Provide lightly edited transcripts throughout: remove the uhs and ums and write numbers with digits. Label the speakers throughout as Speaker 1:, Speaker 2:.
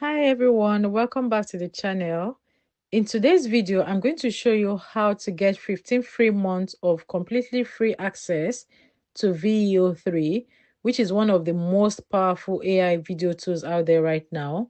Speaker 1: Hi everyone, welcome back to the channel. In today's video, I'm going to show you how to get 15 free months of completely free access to Veo3, which is one of the most powerful AI video tools out there right now.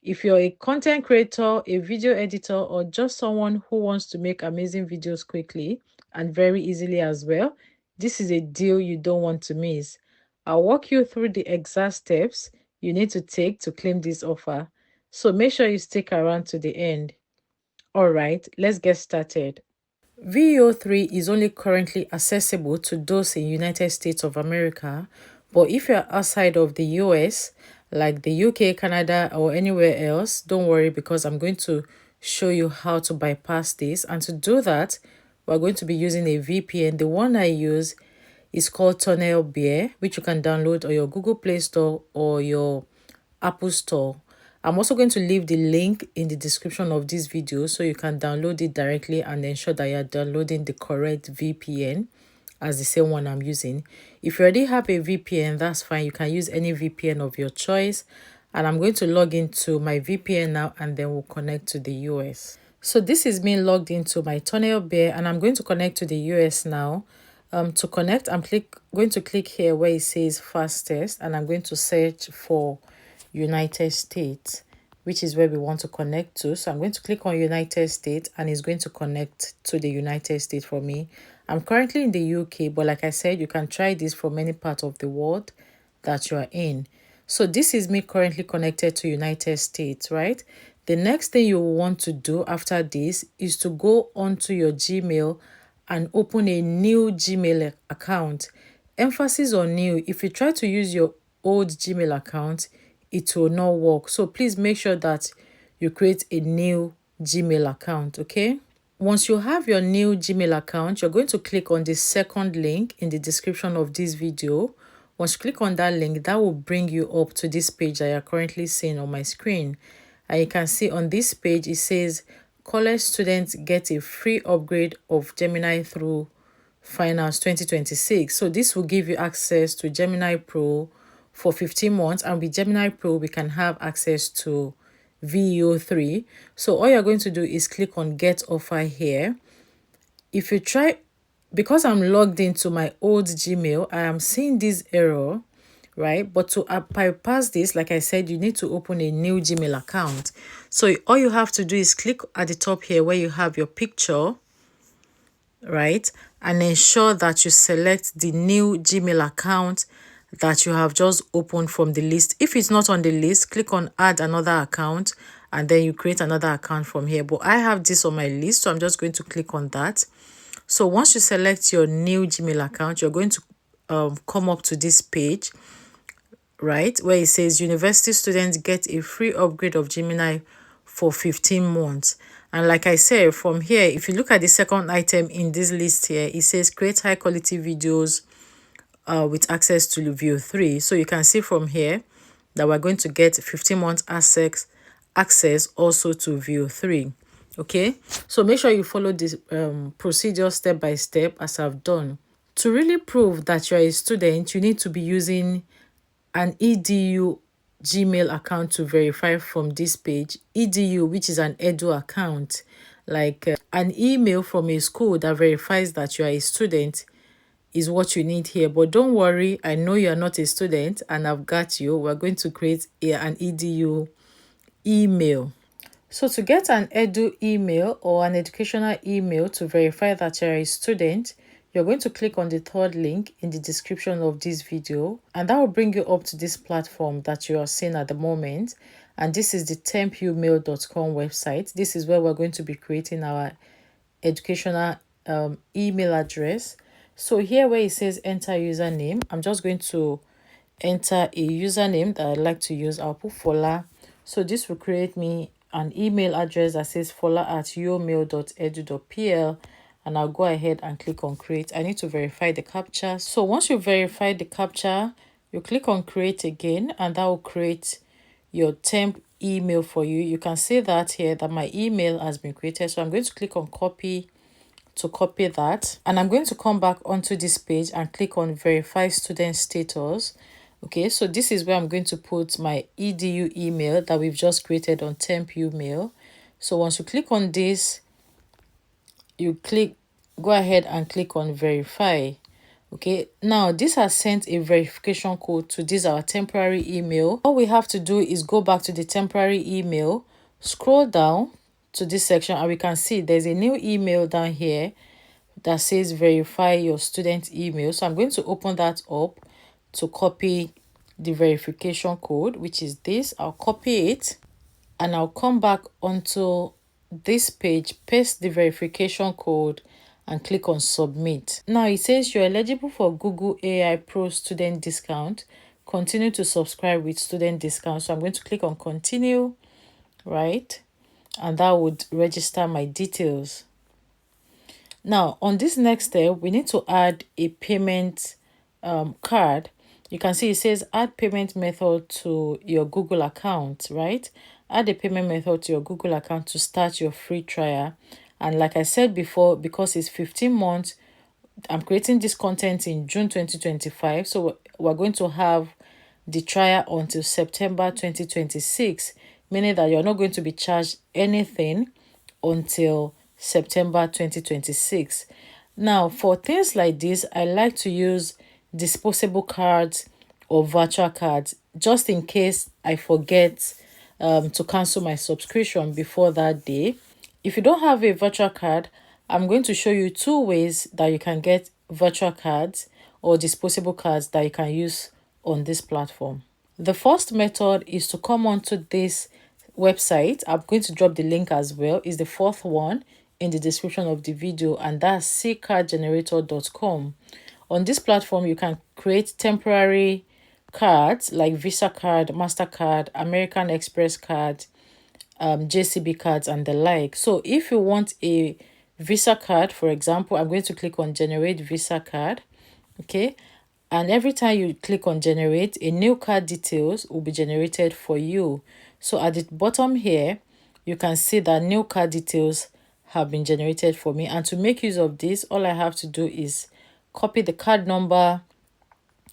Speaker 1: If you're a content creator, a video editor, or just someone who wants to make amazing videos quickly and very easily as well, this is a deal you don't want to miss. I'll walk you through the exact steps you need to take to claim this offer. So make sure you stick around to the end. All right, let's get started. VEO3 is only currently accessible to those in United States of America, but if you're outside of the US, like the UK, Canada, or anywhere else, don't worry because I'm going to show you how to bypass this. And to do that, we're going to be using a VPN. The one I use is called Tunnel Bear, which you can download on your Google Play Store or your Apple Store. I'm also going to leave the link in the description of this video so you can download it directly and ensure that you're downloading the correct VPN as the same one I'm using. If you already have a VPN, that's fine. You can use any VPN of your choice. And I'm going to log into my VPN now and then we'll connect to the US. So this is me logged into my Tunnel Bear and I'm going to connect to the US now. To connect, I'm going to click here where it says fastest and I'm going to search for United States, which is where we want to connect to. So I'm going to click on United States and it's going to connect to the United States for me. I'm currently in the UK, but like I said, you can try this from any part of the world that you are in. So this is me currently connected to United States, right? The next thing you want to do after this is to go onto your Gmail and open a new Gmail account. Emphasis on new. If you try to use your old Gmail account, it will not work. So please make sure that you create a new Gmail account, okay? Once you have your new Gmail account, you're going to click on the second link in the description of this video. Once you click on that link, that will bring you up to this page that you're currently seeing on my screen. And you can see on this page, it says, college students get a free upgrade of Gemini through Finals 2026. So this will give you access to Gemini Pro for 15 months. And with Gemini Pro, we can have access to VEO3. So all you're going to do is click on Get Offer here. If you try, because I'm logged into my old Gmail, I am seeing this error, right? But to bypass this, like I said, you need to open a new Gmail account. So all you have to do is click at the top here where you have your picture, right? And ensure that you select the new Gmail account that you have just opened from the list. If it's not on the list, click on add another account and then you create another account from here. But I have this on my list, so I'm just going to click on that. So once you select your new Gmail account, you're going to come up to this page, right, where it says university students get a free upgrade of Gemini for 15 months. And like I said, from here, if you look at the second item in this list here, it says create high quality videos with access to Veo3. So you can see from here that we're going to get 15 months access also to Veo3. Okay, so make sure you follow this procedure step by step as I've done. To really prove that you're a student, you need to be using an EDU Gmail account to verify from this page. EDU, which is an edu account, like an email from a school that verifies that you are a student, is what you need here. But don't worry, I know you are not a student and I've got you. We're going to create an EDU email. So to get an edu email or an educational email to verify that you're a student, you're going to click on the third link in the description of this video, and that will bring you up to this platform that you are seeing at the moment. And this is the tempumail.com website. This is where we're going to be creating our educational email address. So here where it says enter username, I'm just going to enter a username that I'd like to use. I'll put Fola. So this will create me an email address that says fola@yomail.edu.pl, and I'll go ahead and click on create. I need to verify the captcha. So once you verify the captcha, you click on create again, and that will create your temp email for you. You can see that here that my email has been created. So I'm going to click on copy to copy that, and I'm going to come back onto this page and click on verify student status. Okay, so this is where I'm going to put my edu email that we've just created on temp email. So once you click on this, go ahead and click on verify. Okay, now this has sent a verification code to this our temporary email. All we have to do is go back to the temporary email, scroll down to this section, and we can see there's a new email down here that says verify your student email. So I'm going to open that up to copy the verification code, which is this. I'll copy it and I'll come back onto this page, paste the verification code and click on submit. Now it says you're eligible for Google AI Pro student discount. Continue to subscribe with student discount. So I'm going to click on continue, right? And that would register my details. Now on this next step, we need to add a payment card. You can see it says add payment method to your Google account, right? Add a payment method to your Google account to start your free trial. And like I said before, because it's 15 months, I'm creating this content in June 2025. So we're going to have the trial until September 2026, meaning that you're not going to be charged anything until September 2026. Now, for things like this, I like to use disposable cards or virtual cards just in case I forget to cancel my subscription before that day. If you don't have a virtual card, I'm going to show you two ways that you can get virtual cards or disposable cards that you can use on this platform. The first method is to come onto this website. I'm going to drop the link as well. It's the fourth one in the description of the video, and that's ccardgenerator.com. On this platform, you can create temporary cards like Visa card, MasterCard, American Express card, JCB cards, and the like. So if you want a Visa card, for example, I'm going to click on generate Visa card. Okay, and every time you click on generate, a new card details will be generated for you. So at the bottom here, you can see that new card details have been generated for me. And to make use of this, all I have to do is copy the card number,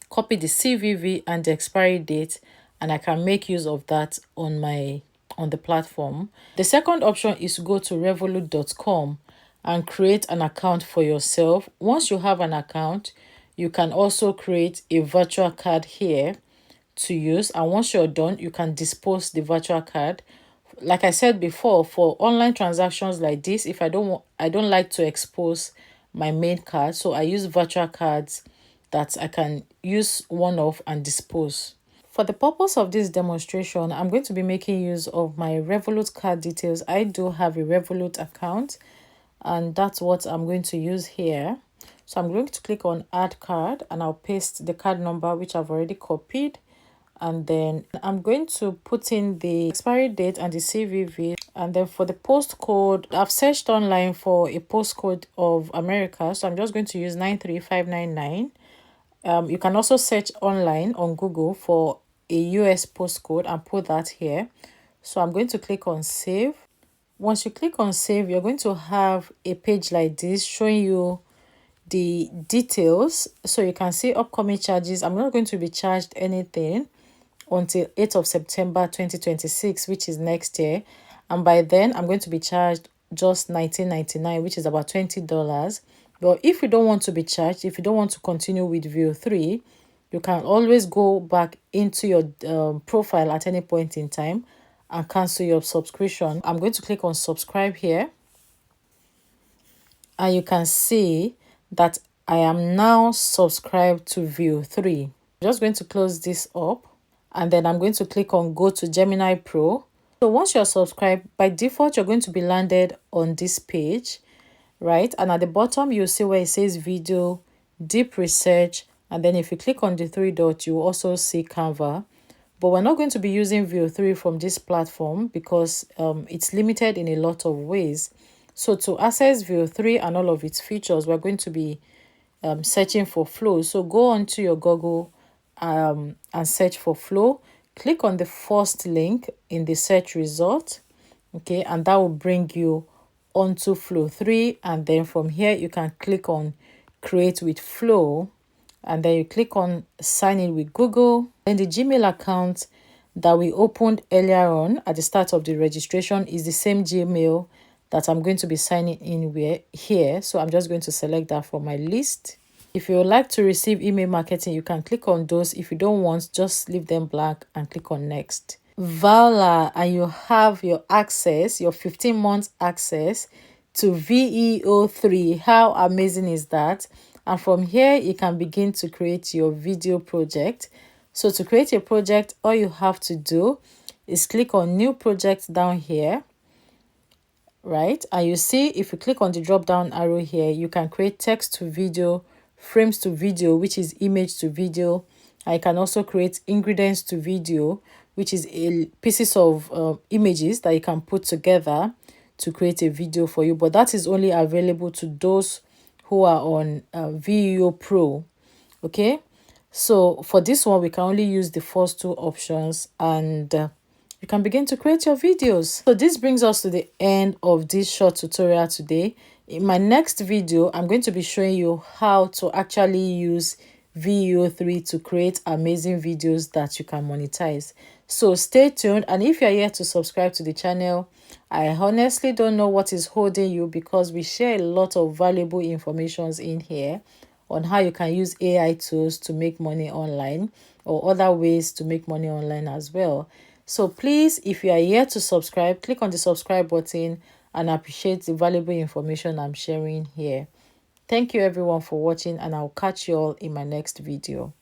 Speaker 1: copy the CVV and the expiry date, and I can make use of that on the platform. The second option is to go to revolut.com and create an account for yourself. Once you have an account, you can also create a virtual card here to use, and once you're done, you can dispose the virtual card. Like I said before, for online transactions like this, if I don't like to expose my main card, so I use virtual cards that I can use one off and dispose. For the purpose of this demonstration, I'm going to be making use of my Revolut card details. I do have a Revolut account, and that's what I'm going to use here. So I'm going to click on add card and I'll paste the card number, which I've already copied. And then I'm going to put in the expiry date and the CVV. And then for the postcode, I've searched online for a postcode of America. So I'm just going to use 93599. You can also search online on Google for a US postcode and put that here. So I'm going to click on save. Once you click on save, you're going to have a page like this showing you the details. So you can see upcoming charges. I'm not going to be charged anything until 8th of September 2026, which is next year. And by then, I'm going to be charged just $19.99, which is about $20. But if you don't want to be charged, if you don't want to continue with Veo3, you can always go back into your profile at any point in time and cancel your subscription. I'm going to click on subscribe here. And you can see that I am now subscribed to Veo3. I'm just going to close this up. And then I'm going to click on go to Gemini Pro. So once you're subscribed, by default, you're going to be landed on this page, right? And at the bottom, you'll see where it says video, deep research. And then if you click on the three dots, you will also see Canva. But we're not going to be using Veo3 from this platform because it's limited in a lot of ways. So to access Veo3 and all of its features, we're going to be searching for Flow. So go onto your Google and search for Flow. Click on the first link in the search result, okay, and that will bring you onto Flow 3. And then from here you can click on create with Flow, and then you click on sign in with Google. Then the Gmail account that we opened earlier on at the start of the registration is the same Gmail that I'm going to be signing in with here. So I'm just going to select that from my list. If you would like to receive email marketing, you can click on those. If you don't want, just leave them blank and click on next. Voila, and you have your access, your 15 months access to Veo3. How amazing is that? And from here, you can begin to create your video project. So to create a project, all you have to do is click on new project down here, right? And you see, if you click on the drop down arrow here, you can create text to video, frames to video, which is image to video. I can also create ingredients to video, which is pieces of images that you can put together to create a video for you. But that is only available to those who are on Veo Pro. Okay, so for this one, we can only use the first two options, and you can begin to create your videos. So this brings us to the end of this short tutorial today. In my next video, I'm going to be showing you how to actually use Veo3 to create amazing videos that you can monetize. So stay tuned, and if you're yet to subscribe to the channel, I honestly don't know what is holding you, because we share a lot of valuable information in here on how you can use AI tools to make money online, or other ways to make money online as well. So please, if you are here to subscribe, click on the subscribe button and appreciate the valuable information I'm sharing here. Thank you everyone for watching, and I'll catch you all in my next video.